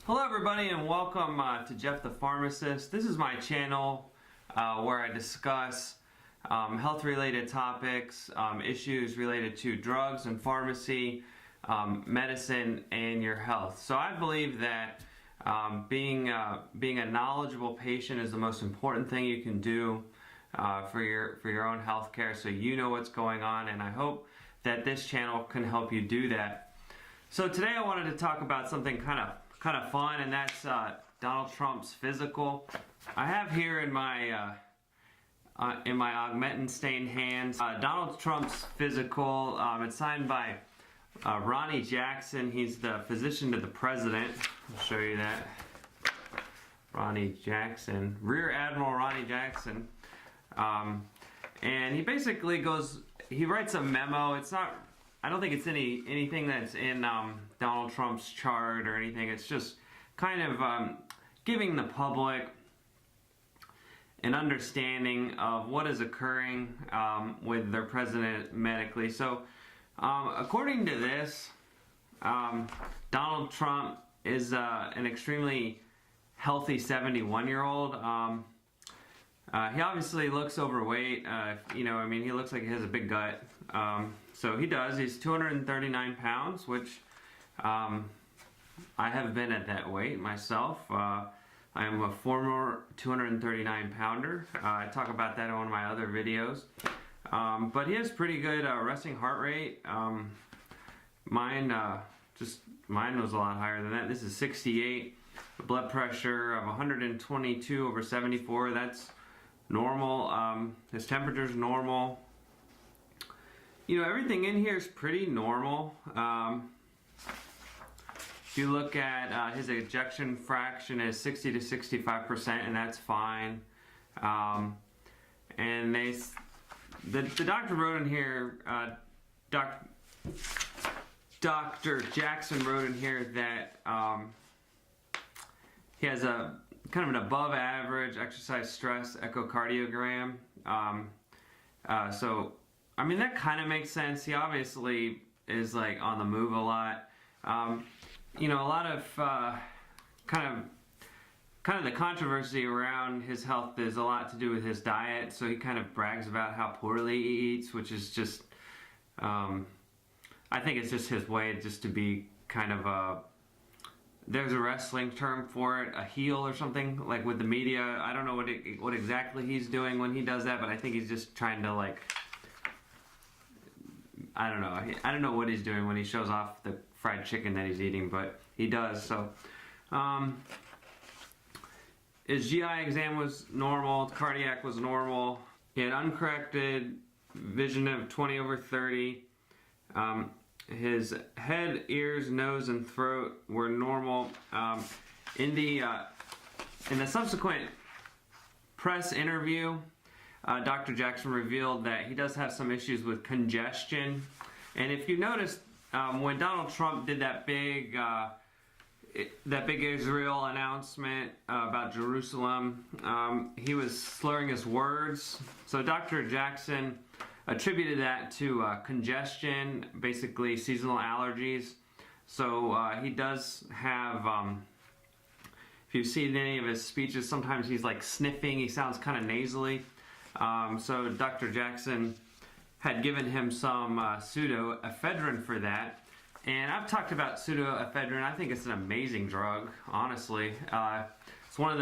Hello everybody and welcome to Jeff the Pharmacist. This is my channel where I discuss health related topics, issues related to drugs and pharmacy, medicine and your health. So I believe that being a knowledgeable patient is the most important thing you can do for your own health care, so you know what's going on, and I hope that this channel can help you do that. So today I wanted to talk about something kind of fun, and that's Donald Trump's physical. I have here in my augmentin stained hands Donald Trump's physical. It's signed by Ronnie Jackson. He's the physician to the president. I'll show you that. Ronnie Jackson, Rear Admiral Ronnie Jackson, and he basically he writes a memo. It's not, I don't think it's anything that's in Donald Trump's chart or anything. It's just kind of giving the public an understanding of what is occurring with their president medically. So according to this, Donald Trump is an extremely healthy 71-year-old. He obviously looks overweight. He looks like he has a big gut. So he does. He's 239 pounds, which I have been at that weight myself. I am a former 239 pounder. I talk about that in one of my other videos. But he has pretty good resting heart rate. Mine was a lot higher than that. This is 68. Blood pressure of 122/74. That's normal. His temperature's normal. Everything in here is pretty normal. If you look at his ejection fraction is 60 to 65%, and that's fine. And the doctor wrote in here, Dr. Jackson wrote in here that he has a kind of an above average exercise stress echocardiogram. So I mean, that kind of makes sense. He obviously is like on the move a lot. A lot of kind of the controversy around his health is a lot to do with his diet. So he kind of brags about how poorly he eats, which is just, I think it's just his way just to be kind of there's a wrestling term for it, a heel or something, like with the media. I don't know what exactly he's doing when he does that, but I think he's just trying to, like, I don't know what he's doing when he shows off the fried chicken that he's eating, but he does. So his GI exam was normal, cardiac was normal. He had uncorrected vision of 20/30. His head, ears, nose, and throat were normal. In the subsequent press interview, Dr. Jackson revealed that he does have some issues with congestion. And if you noticed, when Donald Trump did that big Israel announcement about Jerusalem, he was slurring his words. So Dr. Jackson attributed that to congestion, basically seasonal allergies. So he does have, if you've seen any of his speeches, sometimes he's like sniffing, he sounds kind of nasally. So Dr. Jackson had given him some pseudoephedrine for that. And I've talked about pseudoephedrine. I think it's an amazing drug, honestly. It's one of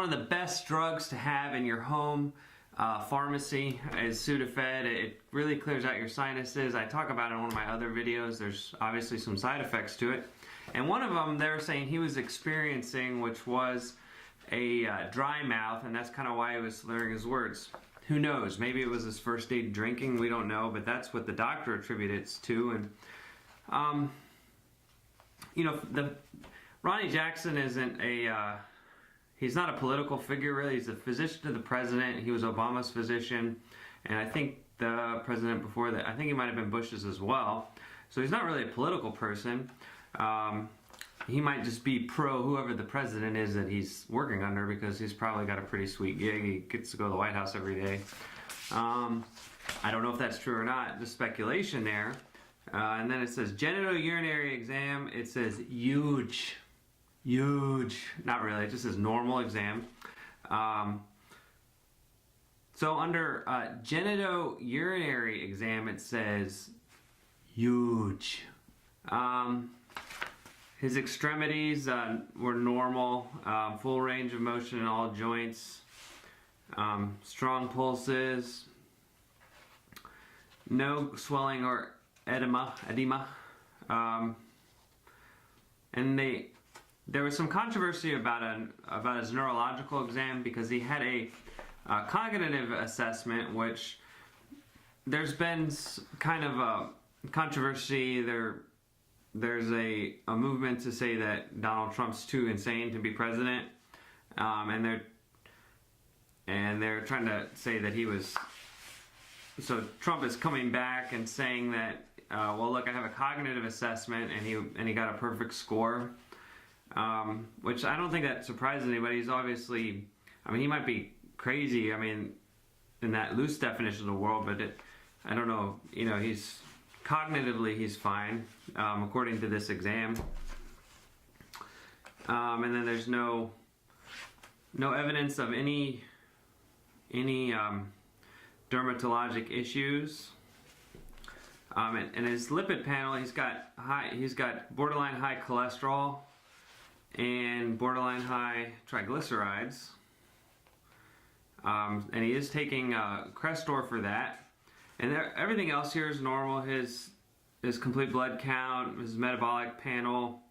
the best drugs to have in your home pharmacy is Sudafed. It really clears out your sinuses. I talk about it in one of my other videos. There's obviously some side effects to it. And one of them they were saying he was experiencing, which was a dry mouth, and that's kind of why he was slurring his words. Who knows? Maybe it was his first day drinking. We don't know, but that's what the doctor attributed it to. And Ronnie Jackson isn't he's not a political figure really. He's a physician to the president. He was Obama's physician, and I think the president before that, I think he might have been Bush's as well. So he's not really a political person. He might just be pro whoever the president is that he's working under, because he's probably got a pretty sweet gig. He gets to go to the White House every day. I don't know if that's true or not. Just speculation there. And then it says genitourinary exam. It says huge. Not really, it just says normal exam. So under genitourinary exam, it says huge. His extremities were normal, full range of motion in all joints, strong pulses, no swelling or edema. And there was some controversy about his neurological exam because he had a cognitive assessment, which there's been kind of a controversy. There's a movement to say that Donald Trump's too insane to be president, and they're trying to say that he was. So Trump is coming back and saying that, well, look, I have a cognitive assessment, and he got a perfect score, which I don't think that surprises anybody. He's obviously, I mean, he might be crazy. I mean, in that loose definition of the world, but I don't know. You know, cognitively he's fine, according to this exam. And then there's no evidence of any dermatologic issues. And his lipid panel, he's got borderline high cholesterol and borderline high triglycerides. And he is taking Crestor for that. And everything else here is normal. His complete blood count, his metabolic panel.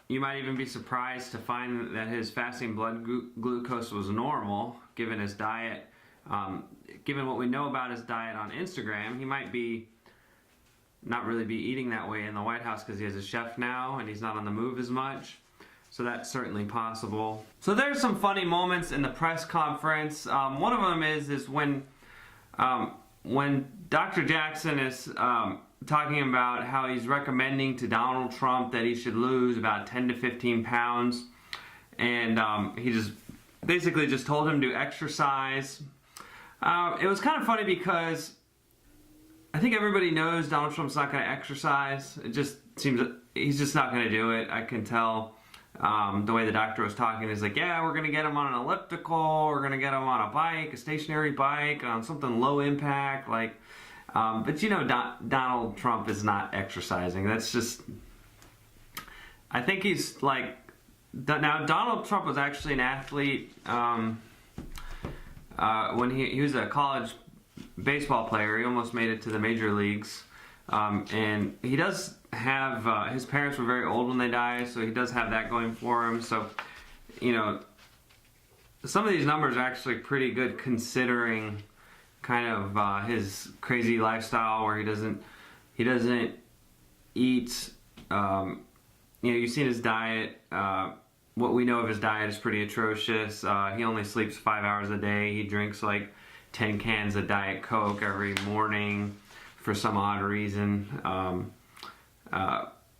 You might even be surprised to find that his fasting blood glucose was normal, given his diet. Given what we know about his diet on Instagram, he might not really be eating that way in the White House because he has a chef now and he's not on the move as much. So that's certainly possible. So there's some funny moments in the press conference. One of them is when Dr. Jackson is talking about how he's recommending to Donald Trump that he should lose about 10 to 15 pounds. And he just basically just told him to exercise. It was kind of funny because I think everybody knows Donald Trump's not going to exercise. It just seems that he's just not going to do it. I can tell the way the doctor was talking. He's like, yeah, we're going to get him on an elliptical. We're going to get him on a bike, a stationary bike, on something low impact. Like, but you know, Donald Trump is not exercising. That's just, I think he's like, now Donald Trump was actually an athlete when he was a college baseball player. He almost made it to the major leagues. And he does have, his parents were very old when they died, so he does have that going for him. So, you know, some of these numbers are actually pretty good considering kind of his crazy lifestyle where he doesn't eat, you know, you've seen his diet. What we know of his diet is pretty atrocious. He only sleeps 5 hours a day. He drinks like 10 cans of Diet Coke every morning for some odd reason.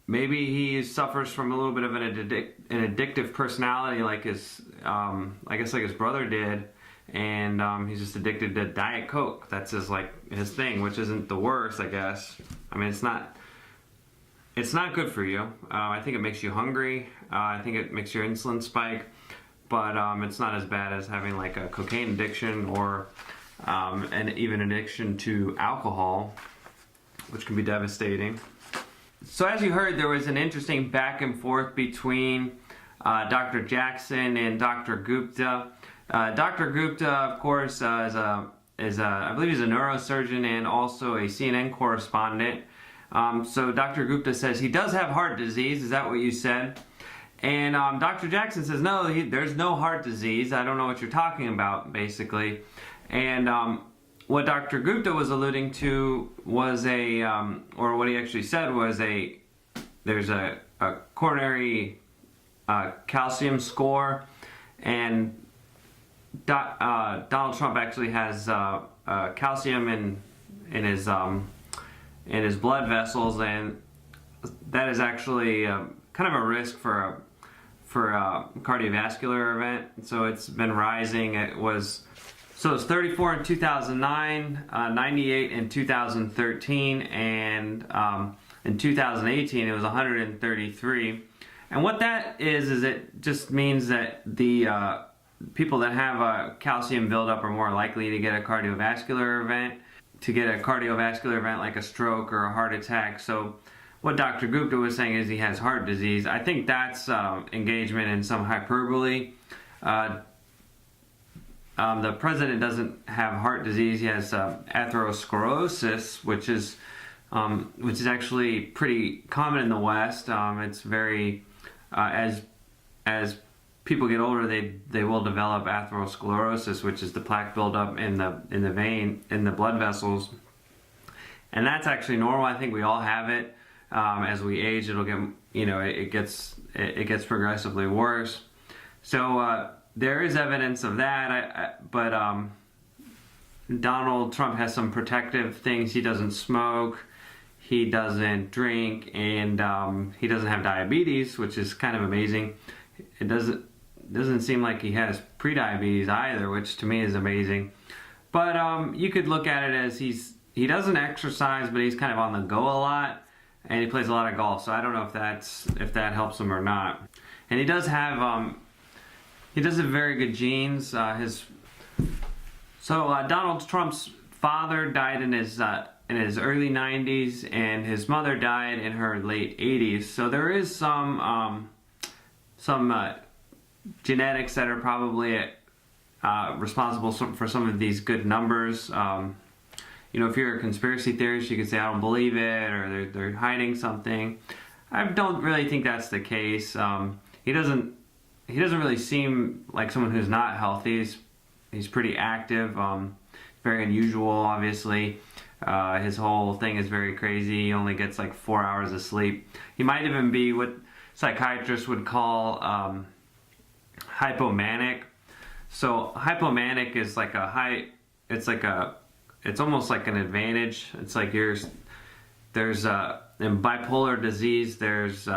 Maybe he suffers from a little bit of an addictive personality, like I guess like his brother did, and he's just addicted to Diet Coke. That's his thing, which isn't the worst, I guess. I mean, it's not good for you. I think it makes you hungry. I think it makes your insulin spike, but it's not as bad as having like a cocaine addiction or and even addiction to alcohol, which can be devastating. So as you heard, there was an interesting back and forth between Dr. Jackson and Dr. Gupta. Dr. Gupta, of course, is I believe he's a neurosurgeon and also a CNN correspondent. So Dr. Gupta says he does have heart disease. Is that what you said? And Dr. Jackson says, no, there's no heart disease. I don't know what you're talking about, basically. And what Dr. Gupta was alluding to was or what he actually said was there's a coronary calcium score, and Donald Trump actually has calcium in his blood vessels, and that is actually kind of a risk for a cardiovascular event. So it's been rising. It was So it's 34 in 2009, 98 in 2013, and in 2018 it was 133. And what that is it just means that the people that have a calcium buildup are more likely to get a cardiovascular event, like a stroke or a heart attack. So what Dr. Gupta was saying is he has heart disease. I think that's engagement in some hyperbole. The president doesn't have heart disease. He has atherosclerosis, which is actually pretty common in the West. It's very as people get older, they will develop atherosclerosis, which is the plaque buildup in the vein, in the blood vessels, and that's actually normal. I think we all have it. As we age, it'll get, it gets progressively worse. So there is evidence of that. But Donald Trump has some protective things. He doesn't smoke, he doesn't drink, and he doesn't have diabetes, which is kind of amazing. It doesn't seem like he has prediabetes either, which to me is amazing. But you could look at it as he doesn't exercise, but he's kind of on the go a lot. And he plays a lot of golf, so I don't know if that helps him or not. And he does have very good genes. Donald Trump's father died in his early 90s, and his mother died in her late 80s. So there is some genetics that are probably responsible for some of these good numbers. If you're a conspiracy theorist, you could say, I don't believe it, or they're hiding something. I don't really think that's the case. He doesn't really seem like someone who's not healthy. He's pretty active, very unusual, obviously. His whole thing is very crazy. He only gets like 4 hours of sleep. He might even be what psychiatrists would call hypomanic. So hypomanic is like it's almost like an advantage. It's like in bipolar disease, there's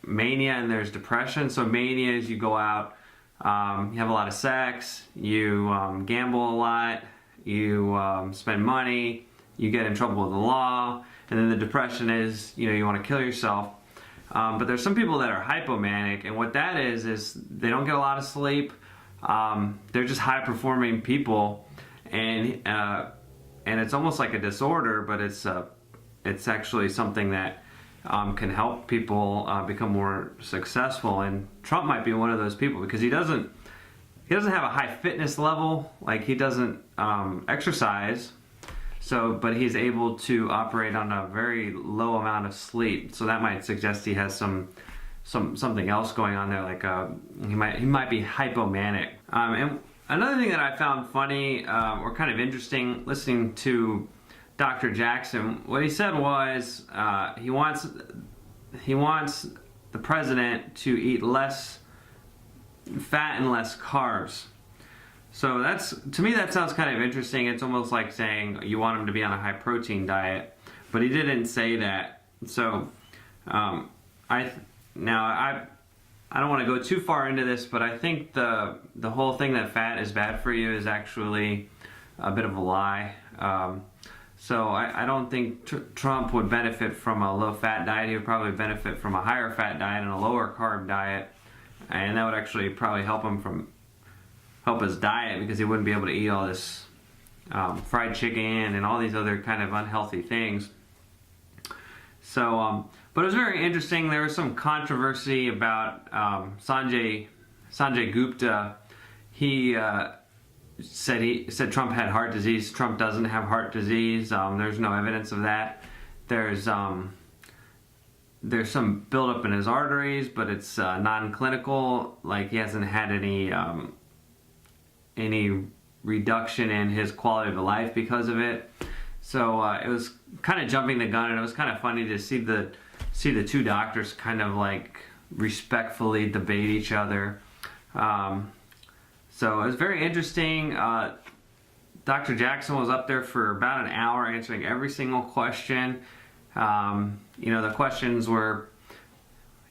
mania and there's depression. So mania is you go out, you have a lot of sex, you gamble a lot, you spend money, you get in trouble with the law, and then the depression is, you want to kill yourself. But there's some people that are hypomanic, and what that is they don't get a lot of sleep. They're just high performing people, and it's almost like a disorder, but it's actually something that can help people become more successful. And Trump might be one of those people because he doesn't have a high fitness level, like he doesn't exercise. So, but he's able to operate on a very low amount of sleep. So that might suggest he has something else going on there, like he might be hypomanic. And another thing that I found funny or kind of interesting listening to Dr. Jackson, what he said was he wants the president to eat less fat and less carbs. So to me that sounds kind of interesting. It's almost like saying you want him to be on a high protein diet, but he didn't say that. So I don't want to go too far into this, but I think the whole thing that fat is bad for you is actually a bit of a lie. So I don't think Trump would benefit from a low-fat diet. He would probably benefit from a higher fat diet and a lower carb diet, and that would actually probably help his diet, because he wouldn't be able to eat all this fried chicken and all these other kind of unhealthy things. So, but it was very interesting. There was some controversy about Sanjay Gupta. He said Trump had heart disease. Trump doesn't have heart disease. There's no evidence of that. There's some buildup in his arteries, but it's non-clinical. Like he hasn't had any reduction in his quality of life because of it. So it was kind of jumping the gun, and it was kind of funny to see the two doctors kind of like respectfully debate each other. So it was very interesting. Dr. Jackson was up there for about an hour answering every single question. The questions were,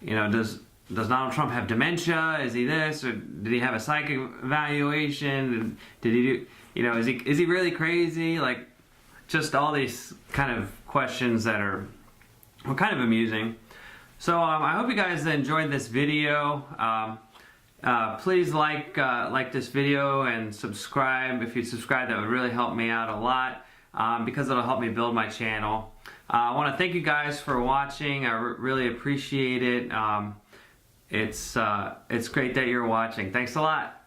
does Donald Trump have dementia? Is he this? Or did he have a psych evaluation? Did he do? You know, is he really crazy? Like, just all these kind of questions that are kind of amusing. So I hope you guys enjoyed this video. Please like this video and subscribe. If you subscribe, that would really help me out a lot because it'll help me build my channel. I want to thank you guys for watching. I really appreciate it. It's great that you're watching. Thanks a lot.